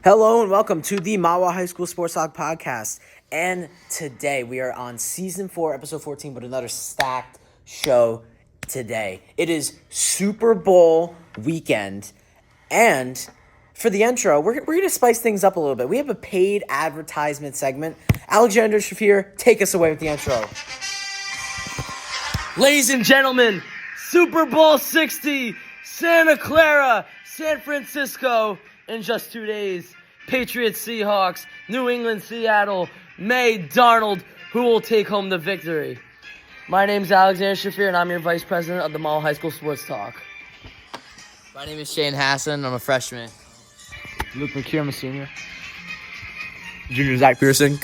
Hello and welcome to the Mahwah High School Sports Talk podcast. And today we are on season 4, episode 14, but another stacked show today. It is Super Bowl weekend. And for the intro, we're going to spice things up a little bit. We have a paid advertisement segment. Alexander Shafir, take us away with the intro. Ladies and gentlemen, Super Bowl 60, Santa Clara, San Francisco, in just 2 days. Patriots, Seahawks, New England, Seattle, May, Darnold, who will take home the victory? My name is Alexander Shafir, and I'm your vice president of the Mahwah High School Sports Talk. My name is Shane Hassan. I'm a freshman. Luke McKeer, I'm a senior. Junior Zach Pearson,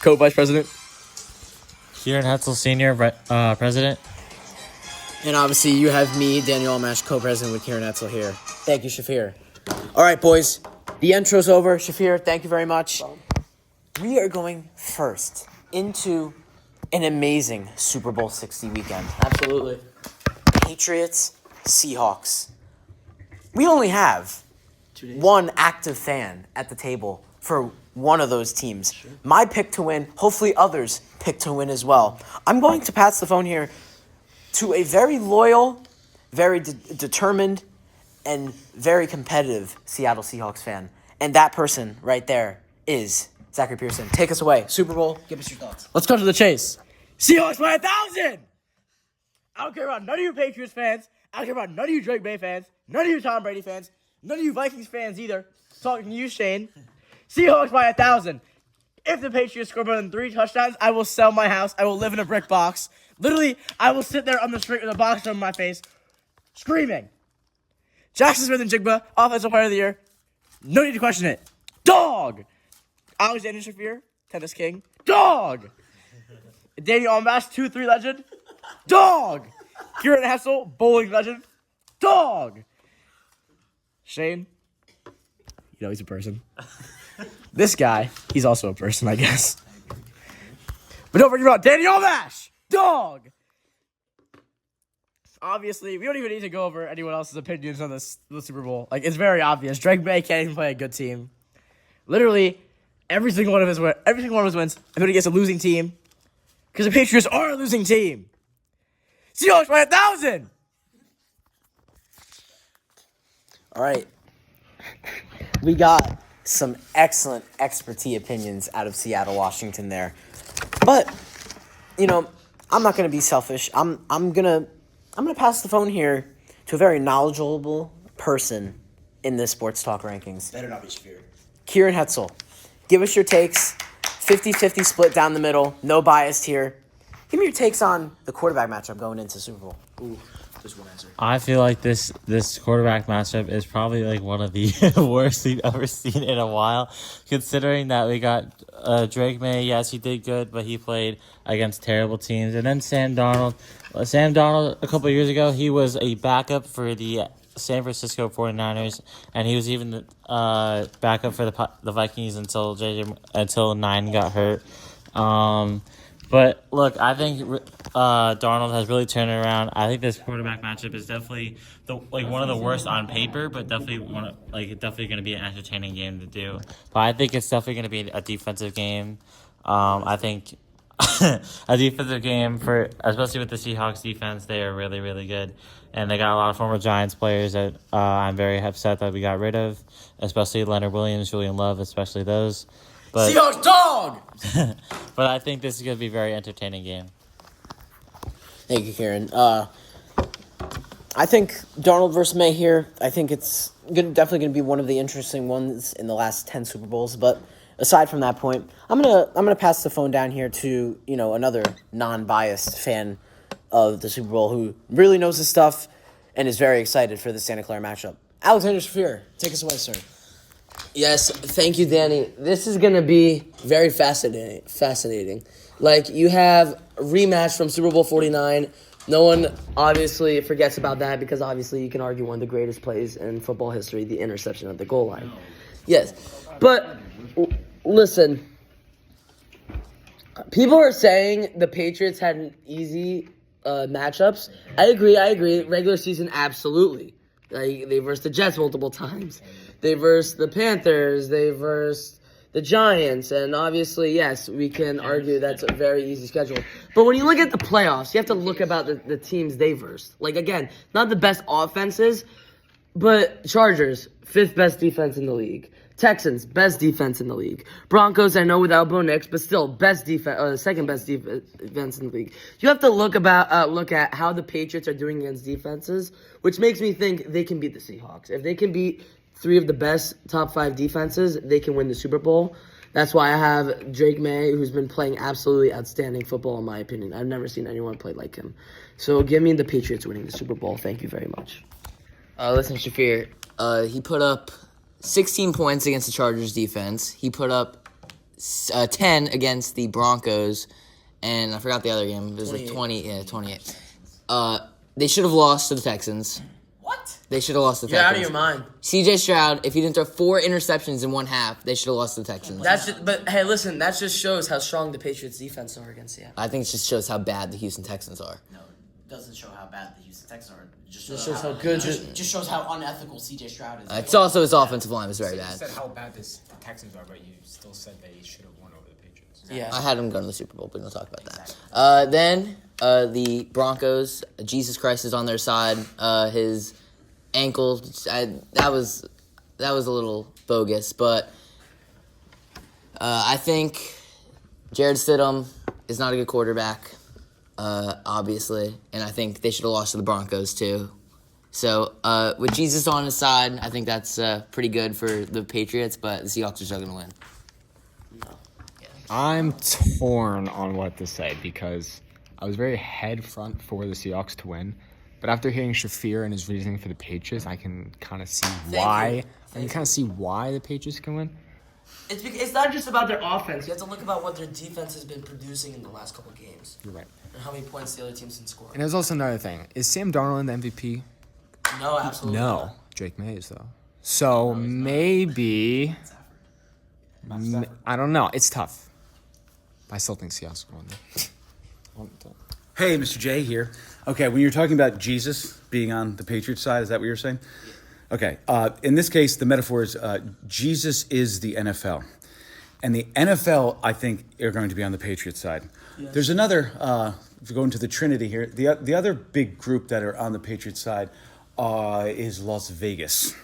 co-vice president. Kieran Hetzel, Senior, President. And obviously you have me, Daniel Almash, co-president with Kieran Etzel here. Thank you, Shafir. All right, boys. The intro's over. Shafir, thank you very much. We are going first into an amazing Super Bowl 60 weekend. Absolutely. Patriots, Seahawks. We only have one active fan at the table for one of those teams. Sure. My pick to win, hopefully others pick to win as well. I'm going to pass the phone here to a very loyal, very determined, and very competitive Seattle Seahawks fan. And that person right there is Zachary Pearson. Take us away. Super Bowl, give us your thoughts. Let's cut to the chase. Seahawks by 1,000! I don't care about none of you Patriots fans. I don't care about none of you Drake Bay fans. None of you Tom Brady fans. None of you Vikings fans either. Talking to you, Shane. Seahawks by 1,000. If the Patriots score more than 3 touchdowns, I will sell my house. I will live in a brick box. Literally, I will sit there on the street with a box over my face, screaming. Jackson Smith-Njigba, Offensive Player of the Year. No need to question it. Dog! Alexander Shafir, Tennis King. Dog! Daniel Almash, 2-3 legend. Dog! Kieran Hessel, bowling legend. Dog! Shane, you know he's a person. This guy, he's also a person, I guess. But don't forget about Daniel Almash! Dog! Obviously, we don't even need to go over anyone else's opinions on the Super Bowl. Like, it's very obvious. Drake Bay can't even play a good team. Literally, every single one of his wins, I put against a losing team. Because the Patriots are a losing team. Seahawks by 1,000! All right. We got some excellent expertise opinions out of Seattle, Washington there. But, you know, I'm not going to be selfish. I'm going to pass the phone here to a very knowledgeable person in this sports talk rankings. Better not be Shafir. Kieran Hetzel. Give us your takes. 50-50 split down the middle. No bias here. Give me your takes on the quarterback matchup going into Super Bowl. Ooh, just one answer. I feel like this quarterback matchup is probably like one of the worst we've ever seen in a while, considering that we got Drake May. Yes, he did good, but he played against terrible teams. And then Sam Darnold. Sam Darnold, a couple of years ago, he was a backup for the San Francisco 49ers, and he was even the backup for the Vikings until Nine got hurt. But look, I think Darnold has really turned it around. I think this quarterback matchup is definitely one of the worst on paper, but definitely definitely going to be an entertaining game to do. But I think it's definitely going to be a defensive game. I think a defensive game especially with the Seahawks defense, they are really, really good. And they got a lot of former Giants players that I'm very upset that we got rid of, especially Leonard Williams, Julian Love, especially those. But, Seahawks dog! But I think this is going to be a very entertaining game. Thank you, Kieran. I think Darnold versus May here. I think it's definitely going to be one of the interesting ones in the last 10 Super Bowls. But aside from that point, I'm gonna pass the phone down here to another non-biased fan of the Super Bowl who really knows his stuff and is very excited for the Santa Clara matchup. Alexander Shafir, take us away, sir. Yes, thank you, Danny. This is going to be very fascinating. Like, you have a rematch from Super Bowl 49. No one obviously forgets about that because obviously you can argue one of the greatest plays in football history, the interception at the goal line. Yes, but listen, people are saying the Patriots had an easy matchups. I agree. Regular season, absolutely. Like, they versed the Jets multiple times. They versed the Panthers. They versed the Giants. And obviously, yes, we can argue that's a very easy schedule. But when you look at the playoffs, you have to look about the teams they versed. Like, again, not the best offenses, but Chargers, 5th best defense in the league. Texans, best defense in the league. Broncos, I know without Bo Nix, but still best defense, second best defense in the league. You have to look at how the Patriots are doing against defenses, which makes me think they can beat the Seahawks. If they can beat 3 of the best top 5 defenses, they can win the Super Bowl. That's why I have Drake May, who's been playing absolutely outstanding football, in my opinion. I've never seen anyone play like him. So give me the Patriots winning the Super Bowl. Thank you very much. Listen, Shafir, he put up 16 points against the Chargers defense. He put up 10 against the Broncos, and I forgot the other game. It was 28. They should have lost to the Texans. What? They should have lost to the You're out Texans. of your mind. CJ Stroud, if he didn't throw 4 interceptions in one half, they should have lost to the Texans. But hey, listen, that just shows how strong the Patriots defense are against Seattle. I think it just shows how bad the Houston Texans are. No, it doesn't show how bad the Houston Texans are. It Just shows how good. just shows how unethical CJ Stroud is. It's also his offensive line was very You bad. said how bad the Texans are, but you still said they should have won over the Patriots. Yeah. I had him going to the Super Bowl, but we'll talk about that. Then the Broncos, Jesus Christ is on their side. His ankle, that was a little bogus, but I think Jared Stidham is not a good quarterback, obviously, and I think they should have lost to the Broncos too. So with Jesus on his side, I think that's pretty good for the Patriots, but the Seahawks are still going to win. I'm torn on what to say because I was very head front for the Seahawks to win. But after hearing Shafir and his reasoning for the Patriots, I can kind of see why. I can kind of see why the Patriots can win. It's not just about their offense. You have to look about what their defense has been producing in the last couple of games. You're right. And how many points the other teams can score. And there's also another thing. Is Sam Darnold the MVP? No, absolutely No. not. Drake May is, though. So maybe... I don't know. It's tough. I still think Seahawks are going there. Hey, Mr. J here. Okay, when you're talking about Jesus being on the Patriots side, is that what you're saying? Okay, in this case, the metaphor is Jesus is the NFL. And the NFL, I think, are going to be on the Patriots side. Yes. There's another, if you go into the Trinity here, the other big group that are on the Patriots side is Las Vegas.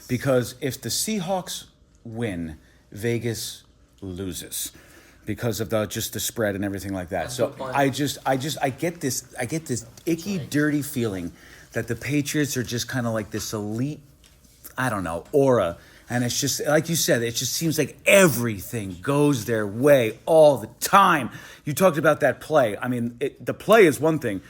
Because if the Seahawks win, Vegas loses. Because of just the spread and everything like that. So I get this icky, dirty feeling that the Patriots are just kind of like this elite, I don't know, aura. And it's just, like you said, it just seems like everything goes their way all the time. You talked about that play. I mean, the play is one thing.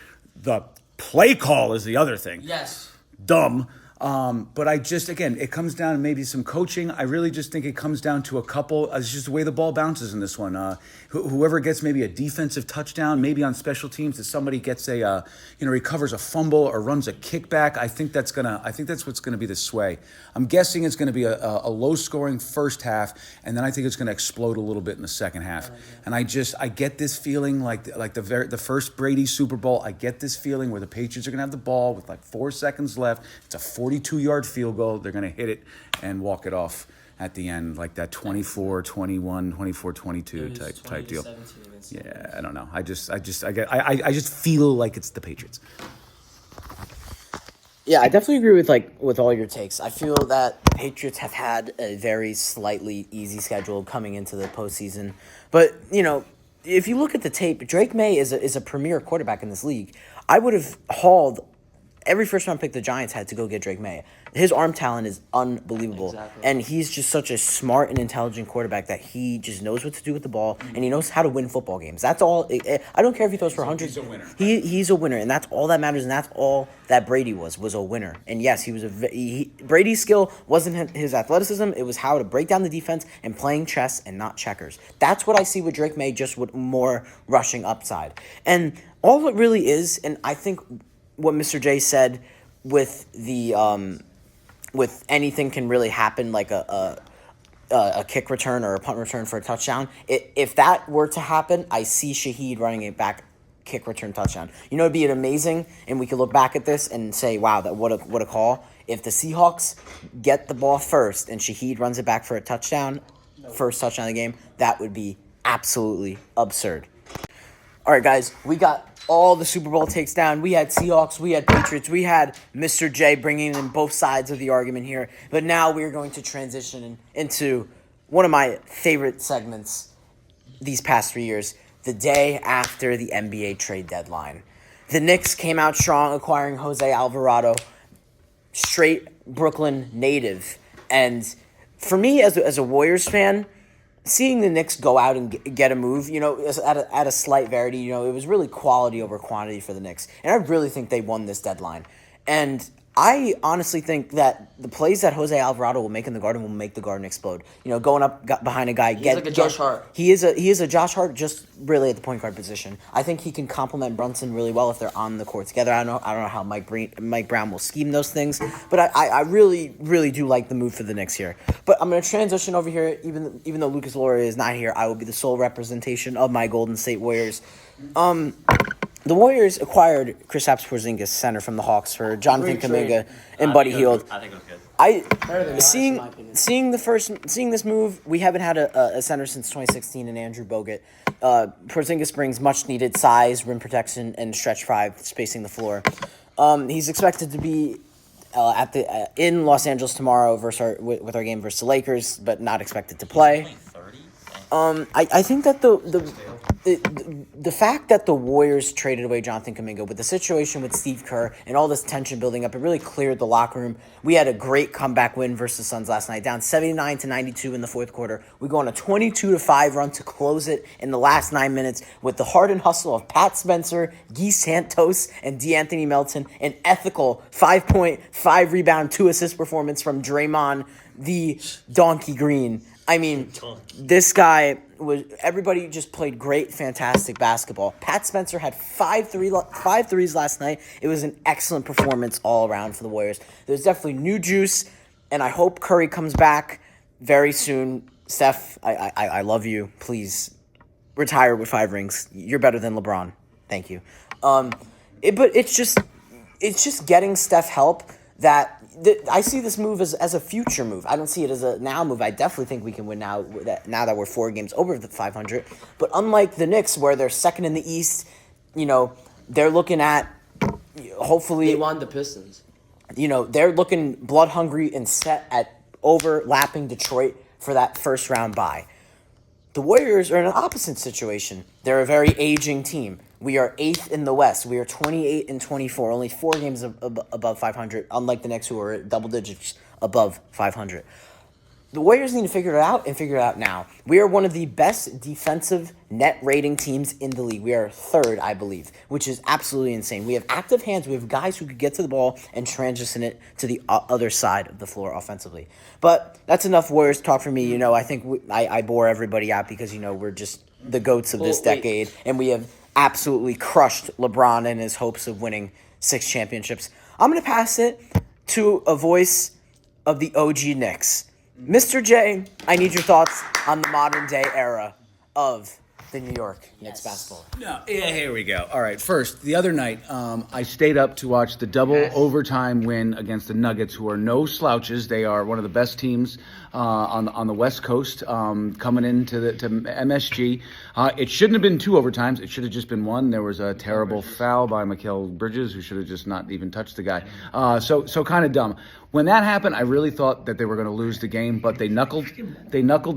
The play call is the other thing. Yes. Dumb. But again, it comes down to maybe some coaching. I really just think it comes down to a couple. It's just the way the ball bounces in this one. Whoever gets maybe a defensive touchdown, maybe on special teams, that somebody gets recovers a fumble or runs a kickback. I think that's what's gonna be the sway. I'm guessing it's gonna be a low scoring first half, and then I think it's gonna explode a little bit in the second half. And I get this feeling like the first Brady Super Bowl. I get this feeling where the Patriots are gonna have the ball with like 4 seconds left. It's a 42-yard field goal. They're going to hit it and walk it off at the end, like that 24-21, 24-22 type deal. Yeah, I don't know. I just feel like it's the Patriots. Yeah, I definitely agree with all your takes. I feel that the Patriots have had a very slightly easy schedule coming into the postseason. But, if you look at the tape, Drake May is a premier quarterback in this league. I would have hauled every first-round pick the Giants had to go get Drake May. His arm talent is unbelievable. Exactly. And he's just such a smart and intelligent quarterback that he just knows what to do with the ball, and he knows how to win football games. That's all. I don't care if he throws for 100. He's a winner. He's a winner, and that's all that matters, and that's all that Brady was a winner. And yes, he was Brady's skill wasn't his athleticism. It was how to break down the defense and playing chess and not checkers. That's what I see with Drake May, just with more rushing upside. And all it really is, and I think what Mr. J said with the with anything can really happen, like a kick return or a punt return for a touchdown. If that were to happen, I see Shaheed running it back, kick return touchdown. It'd be an amazing, and we could look back at this and say, wow, what a call. If the Seahawks get the ball first and Shaheed runs it back for a touchdown, first touchdown of the game, that would be absolutely absurd. All right, guys, we got all the Super Bowl takes down. We had Seahawks, we had Patriots, we had Mr. J bringing in both sides of the argument here. But now we're going to transition into one of my favorite segments these past 3 years, the day after the NBA trade deadline. The Knicks came out strong, acquiring Jose Alvarado, straight Brooklyn native. And for me, as a Warriors fan, seeing the Knicks go out and get a move, at a slight verity, it was really quality over quantity for the Knicks. And I really think they won this deadline. And I honestly think that the plays that Jose Alvarado will make in the Garden will make the Garden explode. Going up behind a guy. He's like a Josh Hart. He is a Josh Hart, just really at the point guard position. I think he can complement Brunson really well if they're on the court together. I don't know how Mike Brown will scheme those things, but I really, really do like the move for the Knicks here. But I'm going to transition over here. Even though Lucas Luria is not here, I will be the sole representation of my Golden State Warriors. The Warriors acquired Kristaps Porzingis, center from the Hawks, for Jonathan Kuminga and Buddy Hield. I think it was good. Seeing this move, we haven't had a center since 2016 in Andrew Bogut. Porzingis brings much needed size, rim protection, and stretch five, spacing the floor. He's expected to be in Los Angeles tomorrow with our game versus the Lakers, but not expected to play. I think that the fact that the Warriors traded away Jonathan Kuminga with the situation with Steve Kerr and all this tension building up, it really cleared the locker room. We had a great comeback win versus Suns last night, down 79-92 in the fourth quarter. We go on a 22-5 run to close it in the last 9 minutes with the heart and hustle of Pat Spencer, Guy Santos, and DeAnthony Melton, an ethical 5-point, 5-rebound, 2-assist performance from Draymond, the Donkey Green. I mean, this guy everybody just played great, fantastic basketball. Pat Spencer had five threes last night. It was an excellent performance all around for the Warriors. There's definitely new juice, and I hope Curry comes back very soon. Steph, I love you. Please retire with 5 rings. You're better than LeBron. Thank you. But it's just getting Steph help that I see this move as a future move. I don't see it as a now move. I definitely think we can win now that we're 4 games over the 500. But unlike the Knicks, where they're second in the East, they're looking at hopefully they won the Pistons. They're looking blood hungry and set at overlapping Detroit for that first round bye. The Warriors are in an opposite situation. They're a very aging team. We are 8th in the West. We are 28-24, only 4 games above 500, unlike the Knicks, who are double digits above 500. The Warriors need to figure it out and figure it out now. We are one of the best defensive net rating teams in the league. We are 3rd, I believe, which is absolutely insane. We have active hands. We have guys who could get to the ball and transition it to the other side of the floor offensively. But that's enough Warriors talk for me. I think I bore everybody out because, we're just the GOATs of this decade, and we have absolutely crushed LeBron and his hopes of winning 6 championships. I'm going to pass it to a voice of the OG Knicks. Mr. J, I need your thoughts on the modern day era of the New York Knicks basketball. No, yeah, here we go. All right, first, the other night, I stayed up to watch the double overtime win against the Nuggets, who are no slouches. They are one of the best teams on the West Coast coming into to MSG. It shouldn't have been 2 overtimes. It should have just been 1. There was a terrible foul by Mikal Bridges, who should have just not even touched the guy. So kind of dumb. When that happened, I really thought that they were going to lose the game, but they knuckled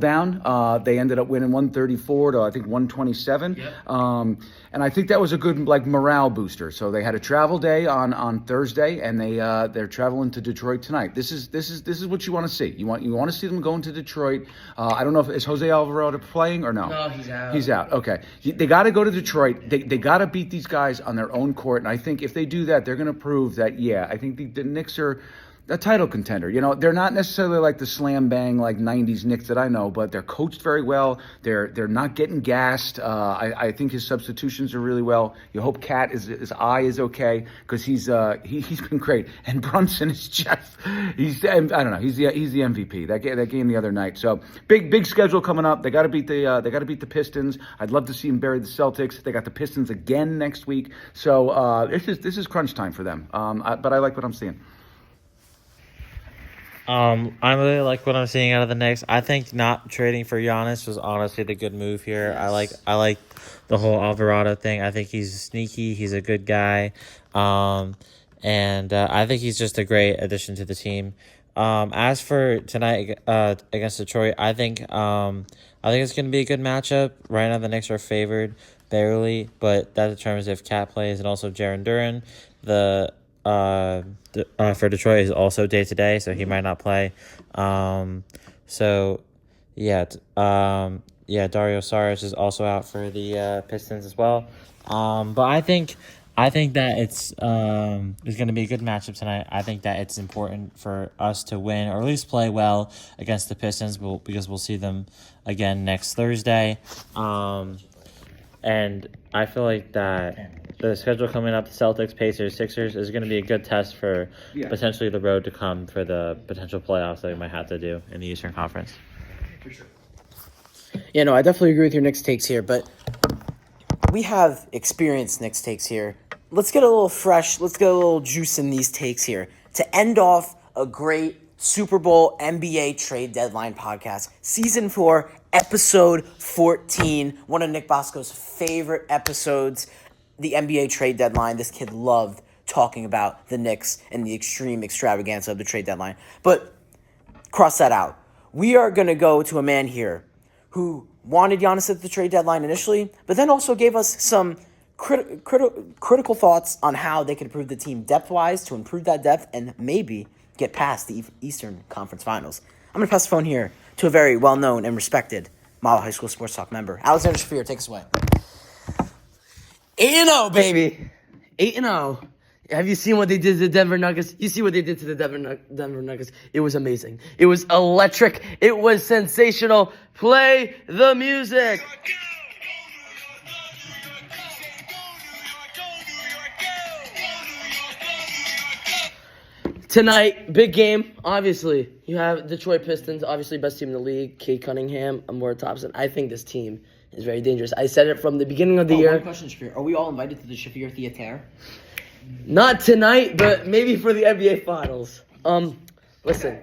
down. They ended up winning 134 to I think 127. And I think that was a good morale booster. So they had a travel day on Thursday, and they're traveling to Detroit tonight. This is what you want to see. You want to see them going to Detroit. I don't know if is Jose Alvarado playing or no. No, he's out. He's out. Okay, they got to go to Detroit. They got to beat these guys on their own court, and I think if they do that, they're going to prove that. Yeah, I think the Knicks are a title contender. They're not necessarily like the slam bang 90s Knicks that I know, but they're coached very well. They're not getting gassed. I think his substitutions are really well. You hope Cat his eye is okay because he's been great. And Brunson is just I don't know, he's the MVP. That game the other night. So big schedule coming up. They got to beat the Pistons. I'd love to see them bury the Celtics. They got the Pistons again next week. So this is crunch time for them. But I like what I'm seeing. I really like what I'm seeing out of the Knicks. I think not trading for Giannis was honestly the good move here. I like the whole Alvarado thing. I think he's sneaky. He's a good guy, and I think he's just a great addition to the team. As for tonight against Detroit, I think it's going to be a good matchup. Right now, the Knicks are favored barely, but that determines if Cat plays, and also Jaren Duran, for Detroit is also day to day, so he might not play. Dario Saric is also out for the Pistons as well. But I think that it's going to be a good matchup tonight. I think that it's important for us to win or at least play well against the Pistons, because we'll see them again next Thursday. And I feel like that the schedule coming up, Celtics, Pacers, Sixers, is going to be a good test for potentially the road to come for the potential playoffs that we might have to do in the Eastern Conference. Yeah, no, I definitely agree with your Knicks takes here, but we have experienced Knicks takes here. Let's get a little fresh. Let's get a little juice in these takes here to end off a great Super Bowl NBA trade deadline podcast. Season 4, episode 14. One of Nick Bosco's favorite episodes, the NBA trade deadline. This kid loved talking about the Knicks and the extreme extravaganza of the trade deadline. But cross that out. We are going to go to a man here who wanted Giannis at the trade deadline initially, but then also gave us some critical thoughts on how they could improve the team depth-wise to improve that depth and maybe get past the Eastern Conference Finals. I'm going to pass the phone here to a very well-known and respected Model High School Sports Talk member. Alexander Shafir, take us away. 8-0, baby. 8-0. Have you seen what they did to the Denver Nuggets? You see what they did to the Denver Nuggets. It was amazing. It was electric. It was sensational. Play the music. Tonight, big game, obviously. You have Detroit Pistons, obviously best team in the league. Kate Cunningham, Amora Thompson. I think this team is very dangerous. I said it from the beginning of the year. One question, Shafir. Are we all invited to the Shafir Theater? Not tonight, but maybe for the NBA Finals. Listen.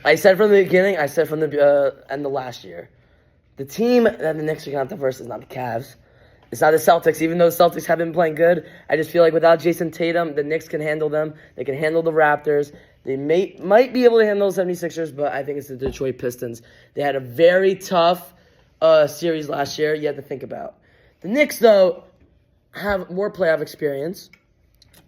I said from the beginning, I said from the end of last year, the team that the Knicks are going to have to verse is not the Cavs. It's not the Celtics, even though the Celtics have been playing good. I just feel like without Jason Tatum, the Knicks can handle them. They can handle the Raptors. They might be able to handle the 76ers, but I think it's the Detroit Pistons. They had a very tough series last year you have to think about. The Knicks, though, have more playoff experience.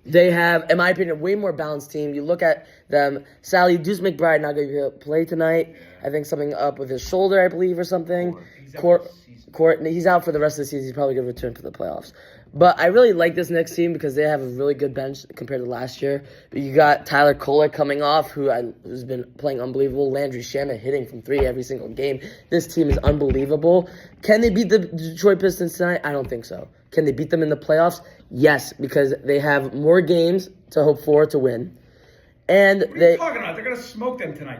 They have, in my opinion, a way more balanced team. You look at them. Sally, Deuce McBride not going to play tonight. I think something up with his shoulder, I believe, or something. He's out for the rest of the season. He's probably going to return for the playoffs. But I really like this next team because they have a really good bench compared to last year. But you got Tyler Kolek coming off, who's been playing unbelievable. Landry Shamet hitting from 3 every single game. This team is unbelievable. Can they beat the Detroit Pistons tonight? I don't think so. Can they beat them in the playoffs? Yes, because they have more games to hope for to win. And what are you talking about? They're going to smoke them tonight.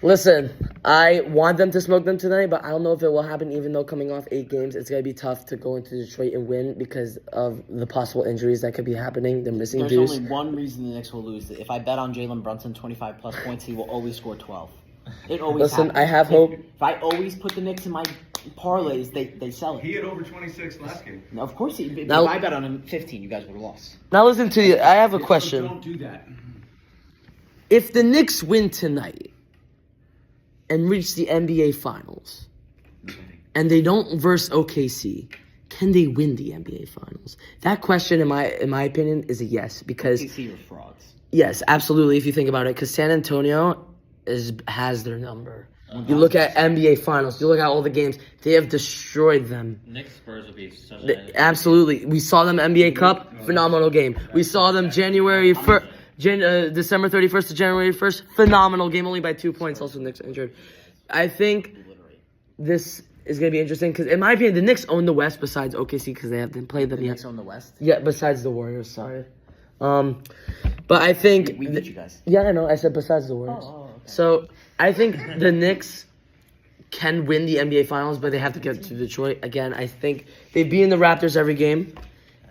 Listen, I want them to smoke them tonight, but I don't know if it will happen even though coming off 8 games, it's going to be tough to go into Detroit and win because of the possible injuries that could be happening. They're missing There's Deuce. only one reason the Knicks will lose. If I bet on Jalen Brunson 25-plus points, he will always score 12. It always Listen, happens. I have hope. If I always put the Knicks in my parlays, they sell it. He had over 26 last game. No, of course, if Now- I bet on him 15, you guys would have lost. Now listen to you. I have a question. Don't do that. If the Knicks win tonight and reach the NBA Finals, and they don't verse OKC, can they win the NBA Finals? That question, in my opinion, is a yes. Because OKC are frauds. yes, absolutely. If you think about it, because San Antonio has their number. You look at NBA Finals. You look at all the games. They have destroyed them. Knicks Spurs would be such Absolutely. We saw them NBA Cup. Phenomenal game. We saw them December 31st to January 1st. Phenomenal game. Only by 2 points. Also, Knicks injured. I think this is going to be interesting because, in my opinion, the Knicks own the West besides OKC because they haven't played them The yet. Knicks own the West. Yeah, besides the Warriors. Sorry. But I think... We beat you guys. Yeah, I know. I said besides the Warriors. Okay. So, I think the Knicks can win the NBA Finals, but they have to get to Detroit. Again, I think they beat the Raptors every game.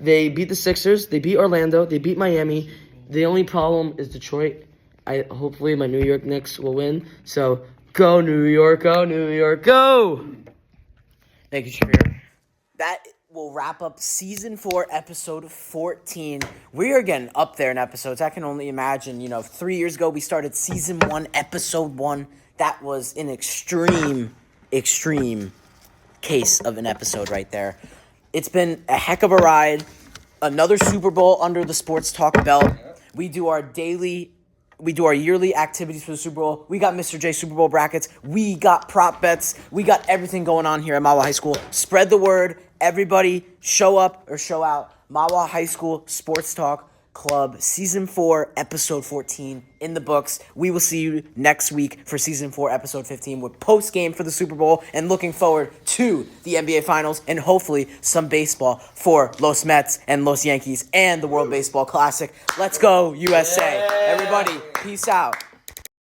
They beat the Sixers. They beat Orlando. They beat Miami. The only problem is Detroit. Hopefully my New York Knicks will win. So go New York, go New York, go! Thank you, Shafir. That will wrap up season 4, episode 14. We are getting up there in episodes. I can only imagine, 3 years ago we started season 1, episode 1. That was an extreme case of an episode right there. It's been a heck of a ride. Another Super Bowl under the Sports Talk belt. We do our yearly activities for the Super Bowl. We got Mr. J Super Bowl brackets. We got prop bets. We got everything going on here at Mahwah High School. Spread the word. Everybody show up or show out. Mahwah High School Sports Talk Club Season 4, Episode 14 in the books. We will see you next week for Season 4, Episode 15 with post-game for the Super Bowl and looking forward to the NBA Finals and hopefully some baseball for Los Mets and Los Yankees and the World Baseball Classic. Let's go, USA. Everybody, peace out.